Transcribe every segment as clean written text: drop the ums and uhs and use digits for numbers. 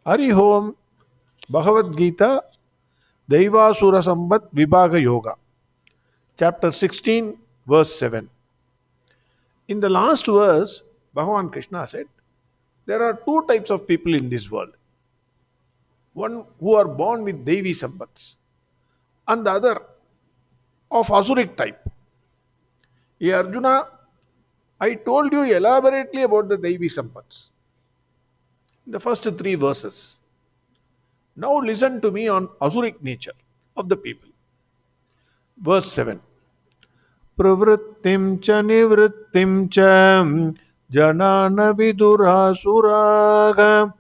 Hari Om, Bhagavad Gita, Daivasura Sambat Vibhaga Yoga, chapter 16, verse 7. In the last verse, Bhagwan Krishna said, there are two types of people in this world. One who are born with Devi Sambats, and the other of Asuric type. Hey Arjuna, I told you elaborately about the Devi Sambats in the first three verses. Now listen to me on Asuric nature of the people. Verse 7. Pravrittim cha nivrittim cha janana vidurasuraga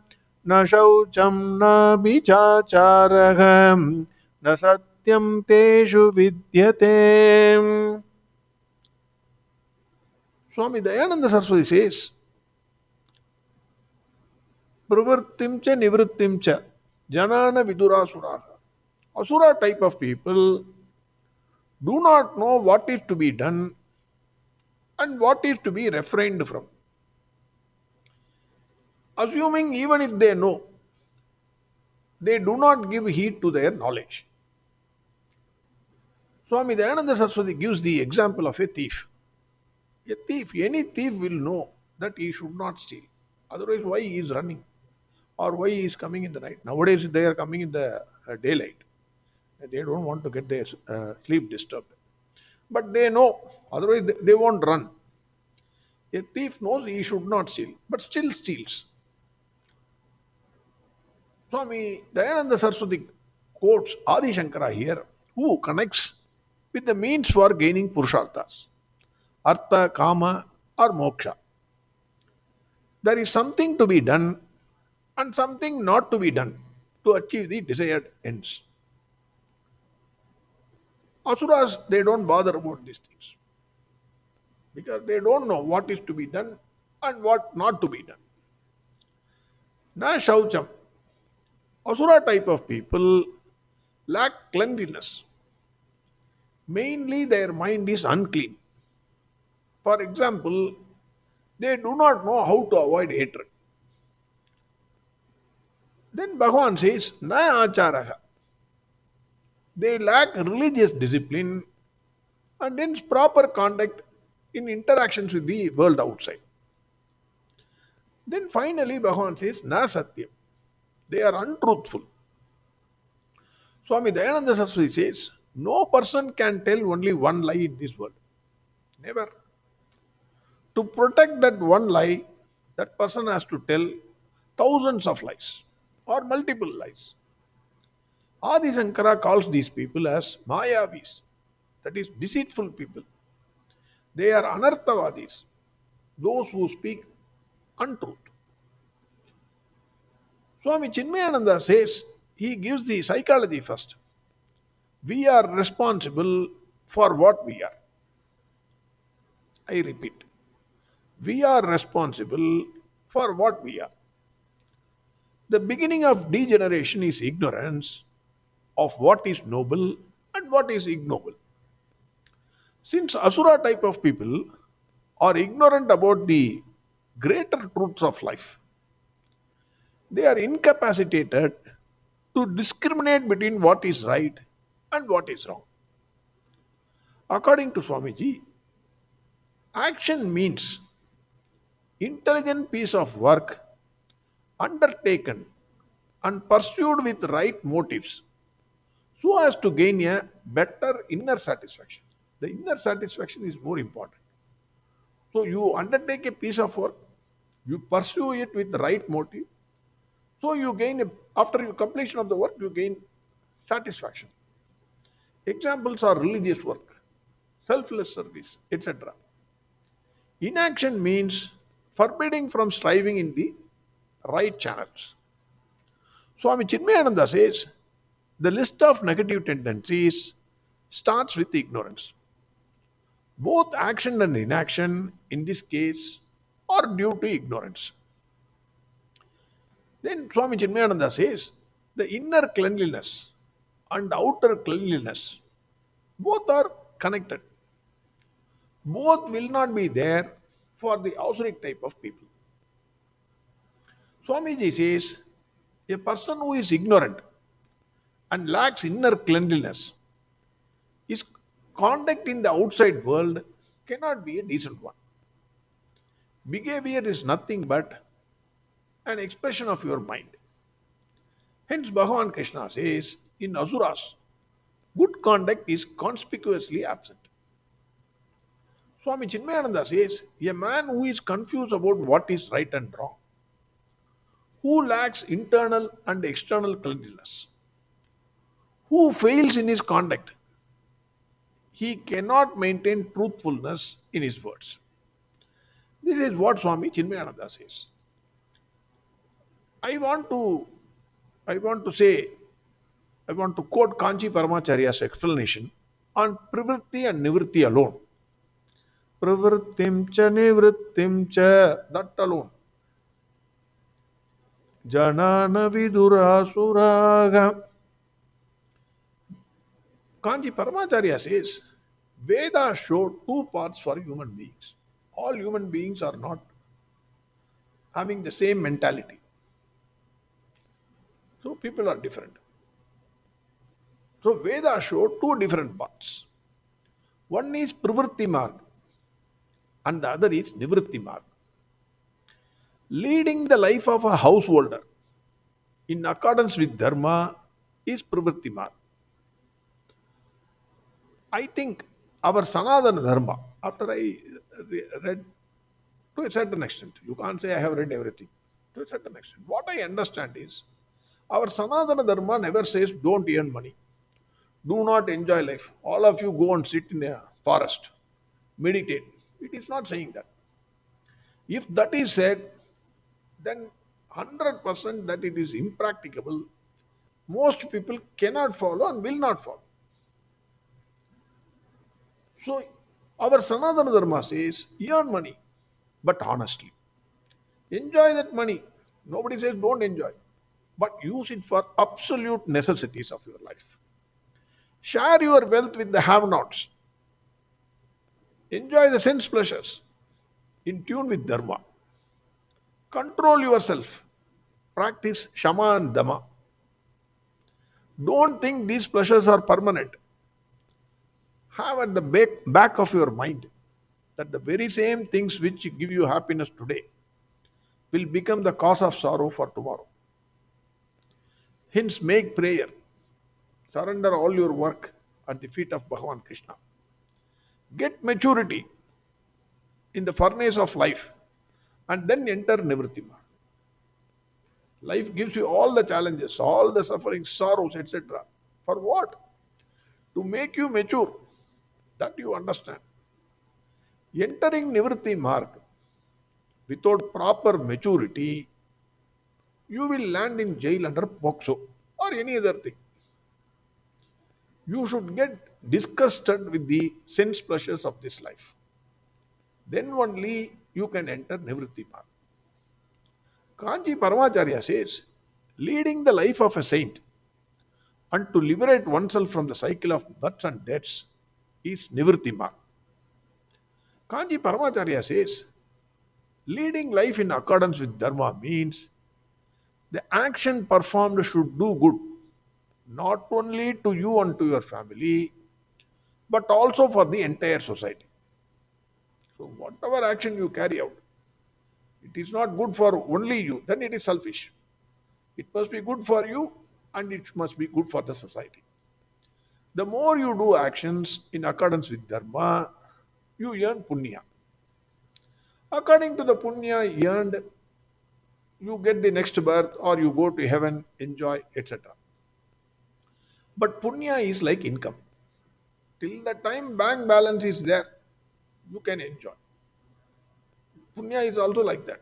na shaucham na bichacharaga na satyam teshu vidyate. Swami Dayananda Saraswati says, Pravrittim cha nivrittim cha janana vidurasuraga. Asura type of people do not know what is to be done and what is to be refrained from. Assuming even if they know, they do not give heed to their knowledge. Swami Dayananda Saraswati gives the example of a thief. A thief, any thief will know that he should not steal. Otherwise, why he is running? Or why he is coming in the night? Nowadays, they are coming in the daylight. They don't want to get their sleep disturbed. But they know, otherwise they won't run. A thief knows he should not steal, but still steals. Swami Dayananda Saraswati quotes Adi Shankara here, who connects with the means for gaining Purusharthas, Artha, Kama or Moksha. There is something to be done and something not to be done to achieve the desired ends. Asuras, they don't bother about these things because they don't know what is to be done and what not to be done. Na Shaucham, Asura type of people lack cleanliness. Mainly their mind is unclean. For example, they do not know how to avoid hatred. Then Bhagavan says, Na Acharaha. They lack religious discipline and hence proper conduct in interactions with the world outside. Then finally Bhagavan says, Na Satyam. They are untruthful. Swami Dayananda Saraswati says, no person can tell only one lie in this world. Never. To protect that one lie, that person has to tell thousands of lies or multiple lies. Adi Shankara calls these people as Mayavis, that is, deceitful people. They are Anarthavadis, those who speak untruth. Swami Chinmayananda says, he gives the psychology first. We are responsible for what we are. I repeat, we are responsible for what we are. The beginning of degeneration is ignorance of what is noble and what is ignoble. Since Asura type of people are ignorant about the greater truths of life, they are incapacitated to discriminate between what is right and what is wrong. According to Swamiji, action means intelligent piece of work undertaken and pursued with right motives so as to gain a better inner satisfaction. The inner satisfaction is more important. So you undertake a piece of work, you pursue it with the right motive, so you gain, after your completion of the work, you gain satisfaction. Examples are religious work, selfless service, etc. Inaction means forbidding from striving in the right channels. Swami Chinmayananda says, the list of negative tendencies starts with ignorance. Both action and inaction, in this case, are due to ignorance. Then Swami Chinmayananda says, the inner cleanliness and outer cleanliness, both are connected. Both will not be there for the Asuric type of people. Swamiji says, A person who is ignorant and lacks inner cleanliness, his conduct in the outside world cannot be a decent one. Behavior is nothing but an expression of your mind. Hence, Bhagwan Krishna says, in Asuras, good conduct is conspicuously absent. Swami Chinmayananda says, a man who is confused about what is right and wrong, who lacks internal and external cleanliness, who fails in his conduct, he cannot maintain truthfulness in his words. This is what Swami Chinmayananda says. I want to I want to say I want to quote Kanchi Paramacharya's explanation on Privritti and Nivritti alone. Pravrittim cha nivrittim cha, that alone. Janana vidurasuraga. Kanchi Paramacharya says, Vedas show two paths for human beings. All human beings are not having the same mentality. So people are different. So Vedas show two different paths. One is Pravritti Marg and the other is Nivritti Marg. Leading the life of a householder in accordance with Dharma is Pravritti Marg. I think our Sanatana Dharma, after I read to a certain extent, you can't say I have read everything, to a certain extent. What I understand is, our Sanatana Dharma never says don't earn money, do not enjoy life. All of you go and sit in a forest, meditate. It is not saying that. If that is said, then 100% that it is impracticable. Most people cannot follow and will not follow. So, our Sanatana Dharma says, earn money, but honestly. Enjoy that money. Nobody says don't enjoy, but use it for absolute necessities of your life. Share your wealth with the have-nots. Enjoy the sense pleasures in tune with Dharma. Control yourself. Practice Shama and Dhamma. Don't think these pleasures are permanent. Have at the back of your mind that the very same things which give you happiness today will become the cause of sorrow for tomorrow. Hence, make prayer. Surrender all your work at the feet of Bhagwan Krishna. Get maturity in the furnace of life and then enter Nivritti Marg. Life gives you all the challenges, all the sufferings, sorrows, etc. For what? To make you mature. That you understand. Entering Nivritti Marg without proper maturity, you will land in jail under POXO or any other thing. You should get disgusted with the sense pleasures of this life. Then only you can enter Nivritti Marg. Kanchi Paramacharya says, leading the life of a saint and to liberate oneself from the cycle of births and deaths is Nivritti Marg. Kanchi Paramacharya says, leading life in accordance with Dharma means the action performed should do good, not only to you and to your family, but also for the entire society. So whatever action you carry out, it is not good for only you, then it is selfish. It must be good for you and it must be good for the society. The more you do actions in accordance with Dharma, you earn punya. According to the punya earned, you get the next birth or you go to heaven, enjoy, etc. But punya is like income. Till the time bank balance is there, you can enjoy. Punya is also like that.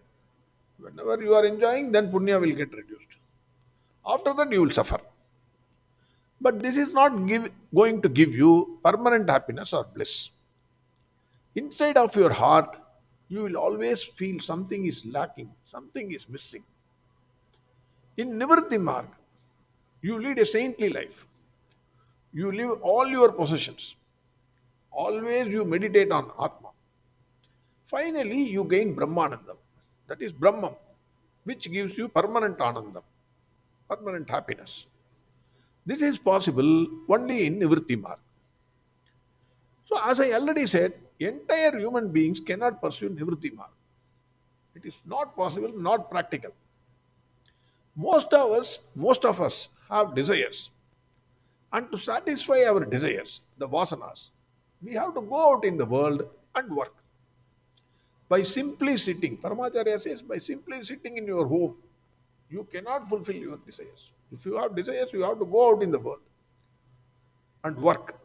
Whenever you are enjoying, then punya will get reduced. After that, you will suffer. But this is not going to give you permanent happiness or bliss. Inside of your heart, you will always feel something is lacking, something is missing. In Nivritti Marg, you lead a saintly life. You leave all your possessions. Always you meditate on Atma. Finally, you gain Brahmanandam. That is Brahman, which gives you permanent Anandam. permanent happiness. This is possible only in Nivritti Marg. So, as I already said, entire human beings cannot pursue Nivritti Marg. It is not possible, not practical. Most of us have desires. And to satisfy our desires, the vasanas, we have to go out in the world and work. By simply sitting, Paramacharya says, by simply sitting in your home, you cannot fulfill your desires. If you have desires, you have to go out in the world and work.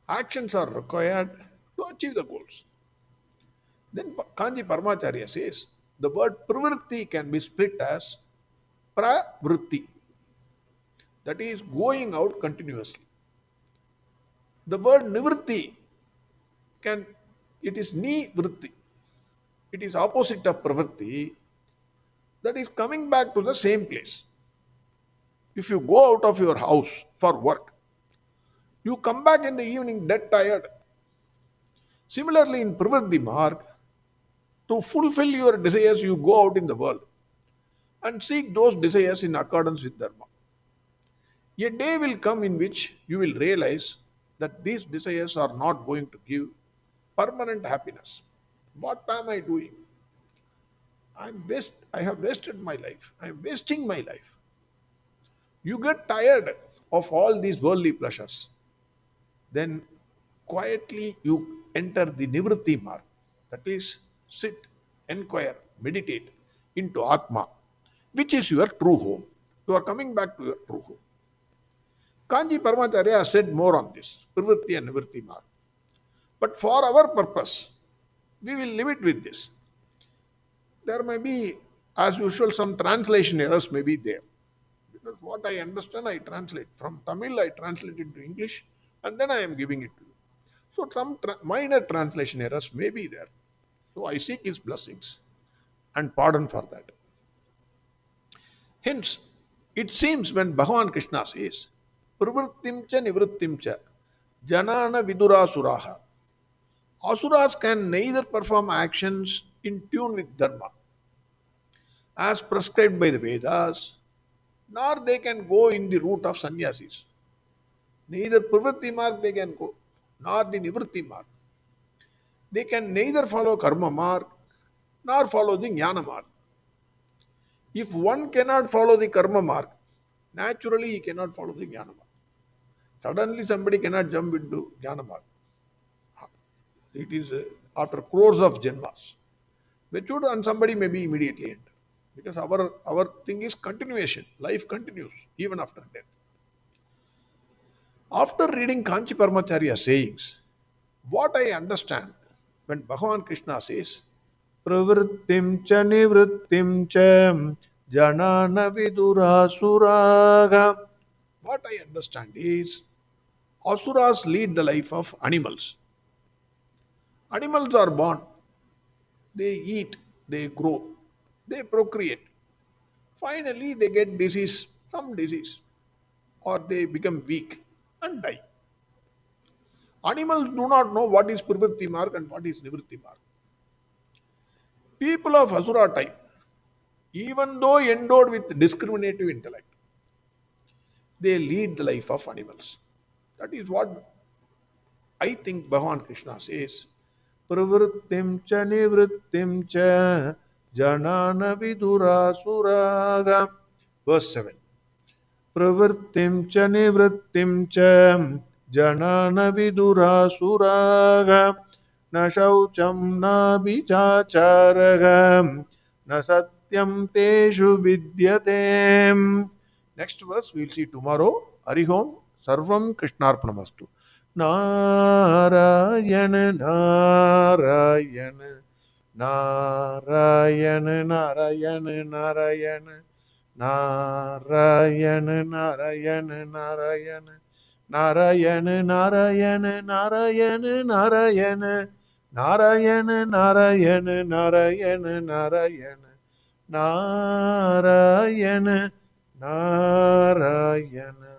Actions are required to achieve the goals. Then Kanji Paramacharya says, the word pravritti can be split as pravritti, that is going out continuously. The word nivritti it is nivritti. It is opposite of pravritti, that is coming back to the same place. If you go out of your house for work, you come back in the evening dead tired. Similarly, in pravritti marg, to fulfill your desires, you go out in the world and seek those desires in accordance with dharma. A day will come in which you will realize that these desires are not going to give permanent happiness. What am I doing? I have wasted my life. I am wasting my life. You get tired of all these worldly pleasures. Then quietly you enter the nivritti marg. That is, sit, inquire, meditate into Atma, which is your true home. You are coming back to your true home. Kanji Paramacharya said more on this, pravritti and nivritti marg. But for our purpose, we will leave it with this. There may be, as usual, some translation errors may be there. Because what I understand, I translate. From Tamil, I translate it to English, and then I am giving it to you. So some minor translation errors may be there. So I seek his blessings and pardon for that. Hence, it seems when Bhagwan Krishna says, pravrittim cha nivrittim cha janana vidurasuraha, asuras can neither perform actions in tune with dharma as prescribed by the Vedas, nor they can go in the route of sannyasis. Neither pravritti marg they can go, nor the nivritti marg. They can neither follow karma marg, nor follow the jnana marg. If one cannot follow the karma marg, naturally he cannot follow the jnana marg. Suddenly somebody cannot jump into jnana marg. It is after crores of janmas. Matured and somebody may be immediately enter. Because our thing is continuation. Life continues even after death. After reading Kanchi Paramacharya's sayings, what I understand when Bhagwan Krishna says, pravrittim cha nivrittim cha janana vidurasuraga, what I understand is, asuras lead the life of animals. Animals are born, they eat, they grow, they procreate. Finally, they get some disease, or they become weak and die. Animals do not know what is pravritti marg and what is nivritti marg. People of Asura type, even though endowed with discriminative intellect, they lead the life of animals. That is what I think Bhagwan Krishna says. Pravrittim cha nivrittim cha janana vidurasuraga. Verse 7. Pravrittim cha nivrittim cha janana vidurasuraga na shaucham na vichacharagam na satyam teshu vidyate. Next verse we will see tomorrow. Harihom Sarvam Krishnarpanamastu. Narayana Narayana Narayana Narayana Narayana Narayana Narayana Narayana Narayana Narayana Narayana Narayana Narayana Narayana Narayana Narayana Narayana Narayana